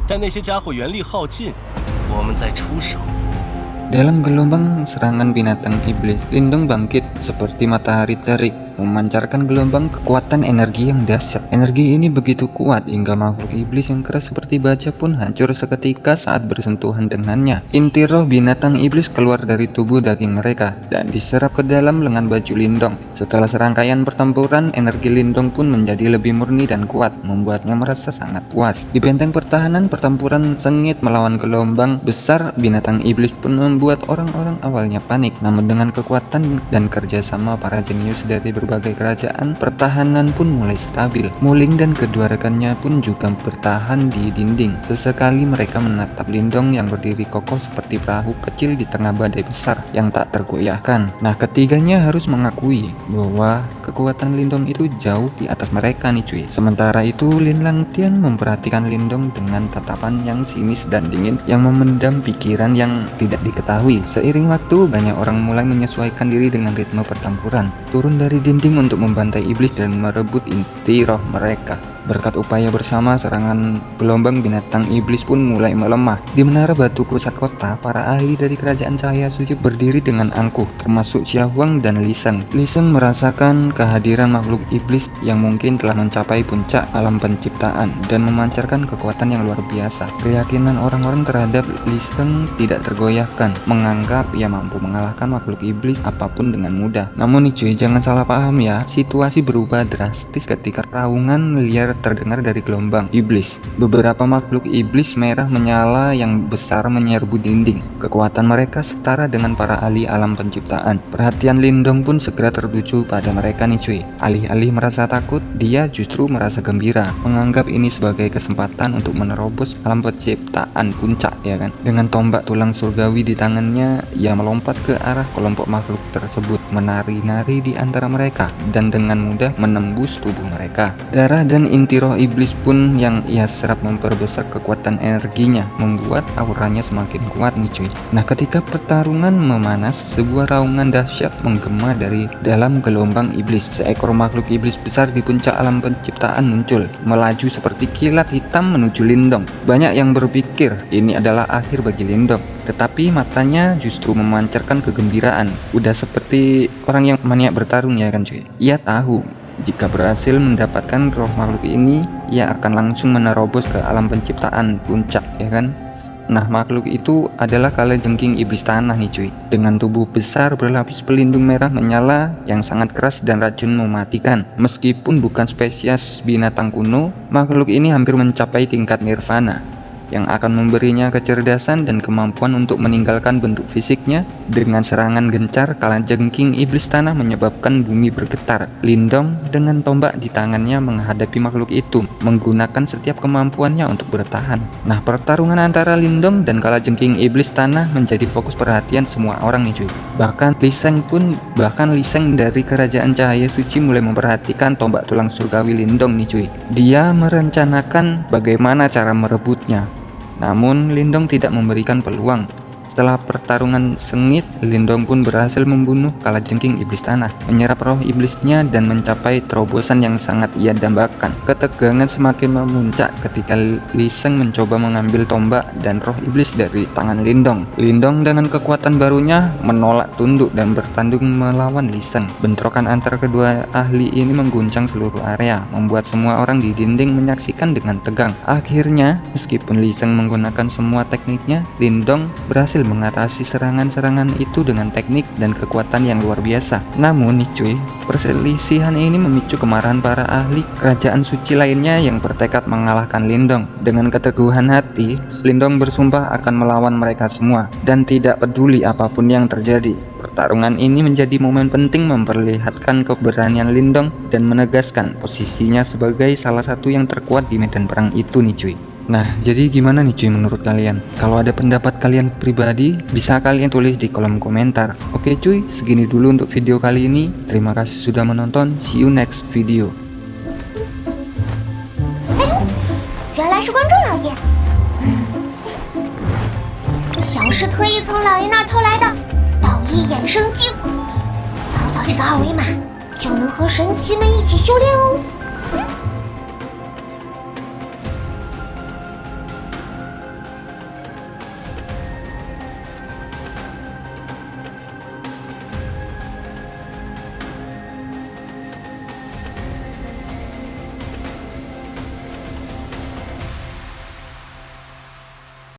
待那些家伙元力耗尽，我们再出手。 Dalam gelombang serangan binatang iblis, Lindong bangkit seperti matahari terik, memancarkan gelombang kekuatan energi yang dahsyat. Energi ini begitu kuat hingga makhluk iblis yang keras seperti baja pun hancur seketika saat bersentuhan dengannya. Inti roh binatang iblis keluar dari tubuh daging mereka dan diserap ke dalam lengan baju Lindong. Setelah serangkaian pertempuran, energi Lindong pun menjadi lebih murni dan kuat, membuatnya merasa sangat puas. Di benteng pertahanan, pertempuran sengit melawan gelombang besar binatang iblis pun membuat orang-orang awalnya panik. Namun dengan kekuatan dan kerjasama para jenius dari berbagai kerajaan, pertahanan pun mulai stabil. Muling dan kedua rekannya pun juga bertahan di dinding. Sesekali mereka menatap Lindong yang berdiri kokoh seperti perahu kecil di tengah badai besar yang tak tergoyahkan. Nah, ketiganya harus mengakui bahwa kekuatan Lindong itu jauh di atas mereka nih cuy. Sementara itu Lin Langtian memperhatikan Lindong dengan tatapan yang sinis dan dingin yang memendam pikiran yang tidak diketahui. Seiring waktu, banyak orang mulai menyesuaikan diri dengan ritme pertempuran, turun dari dinding untuk membantai iblis dan merebut inti roh mereka. Berkat upaya bersama, serangan gelombang binatang iblis pun mulai melemah. Di menara batu pusat kota, para ahli dari kerajaan cahaya suci berdiri dengan angkuh, termasuk Xia Huang dan Li Sheng. Li Sheng merasakan kehadiran makhluk iblis yang mungkin telah mencapai puncak alam penciptaan dan memancarkan kekuatan yang luar biasa. Keyakinan orang-orang terhadap Li Sheng tidak tergoyahkan, menganggap ia mampu mengalahkan makhluk iblis apapun dengan mudah. Namun nih cuy, jangan salah paham ya, situasi berubah drastis ketika raungan liar terdengar dari gelombang iblis. Beberapa makhluk iblis merah menyala yang besar menyerbu dinding. Kekuatan mereka setara dengan para ahli alam penciptaan. Perhatian Lindong pun segera tertuju pada mereka nih cuy. Alih-alih merasa takut, dia justru merasa gembira, menganggap ini sebagai kesempatan untuk menerobos alam penciptaan puncak, ya kan. Dengan tombak tulang surgawi di tangannya, ia melompat ke arah kelompok makhluk tersebut, menari-nari di antara mereka dan dengan mudah menembus tubuh mereka. Darah dan inti roh iblis pun yang ia serap memperbesar kekuatan energinya, membuat auranya semakin kuat nih cuy. Nah, ketika pertarungan memanas, sebuah raungan dahsyat menggema dari dalam gelombang iblis. Seekor makhluk iblis besar di puncak alam penciptaan muncul, melaju seperti kilat hitam menuju Lindong. Banyak yang berpikir ini adalah akhir bagi Lindong, tetapi matanya justru memancarkan kegembiraan. Udah seperti orang yang maniak bertarung, ya kan cuy. Ia tahu jika berhasil mendapatkan roh makhluk ini, ia akan langsung menerobos ke alam penciptaan puncak, ya kan. Nah, makhluk itu adalah kalajengking iblis tanah nih cuy. Dengan tubuh besar berlapis pelindung merah menyala yang sangat keras dan racun mematikan. Meskipun bukan spesies binatang kuno, makhluk ini hampir mencapai tingkat nirvana, yang akan memberinya kecerdasan dan kemampuan untuk meninggalkan bentuk fisiknya. Dengan serangan gencar, kalajengking iblis tanah menyebabkan bumi bergetar. Lindong dengan tombak di tangannya menghadapi makhluk itu, menggunakan setiap kemampuannya untuk bertahan. Nah, pertarungan antara Lindong dan kalajengking iblis tanah menjadi fokus perhatian semua orang nih cuy. Bahkan Li Sheng dari kerajaan cahaya suci mulai memperhatikan tombak tulang surgawi Lindong nih cuy. Dia merencanakan bagaimana cara merebutnya. Namun Lindong tidak memberikan peluang. Setelah pertarungan sengit, Lindong pun berhasil membunuh kalajengking iblis tanah, menyerap roh iblisnya dan mencapai terobosan yang sangat ia dambakan. Ketegangan semakin memuncak ketika Li Sheng mencoba mengambil tombak dan roh iblis dari tangan Lindong. Lindong dengan kekuatan barunya menolak tunduk dan bertanding melawan Li Sheng. Bentrokan antara kedua ahli ini mengguncang seluruh area, membuat semua orang di dinding menyaksikan dengan tegang. Akhirnya, meskipun Li Sheng menggunakan semua tekniknya, Lindong berhasil mengatasi serangan-serangan itu dengan teknik dan kekuatan yang luar biasa. Namun nih cuy, perselisihan ini memicu kemarahan para ahli kerajaan suci lainnya yang bertekad mengalahkan Lindong. Dengan keteguhan hati, Lindong bersumpah akan melawan mereka semua dan tidak peduli apapun yang terjadi. Pertarungan ini menjadi momen penting memperlihatkan keberanian Lindong dan menegaskan posisinya sebagai salah satu yang terkuat di medan perang itu nih cuy. Nah, jadi gimana nih cuy menurut kalian? Kalau ada pendapat kalian pribadi, bisa kalian tulis di kolom komentar. Oke cuy, segini dulu untuk video kali ini. Terima kasih sudah menonton. See you next video. 原来是观众老爷，像是特意从老爷那儿偷来的道义衍生经，扫扫这个二维码，就能和神奇们一起修炼哦。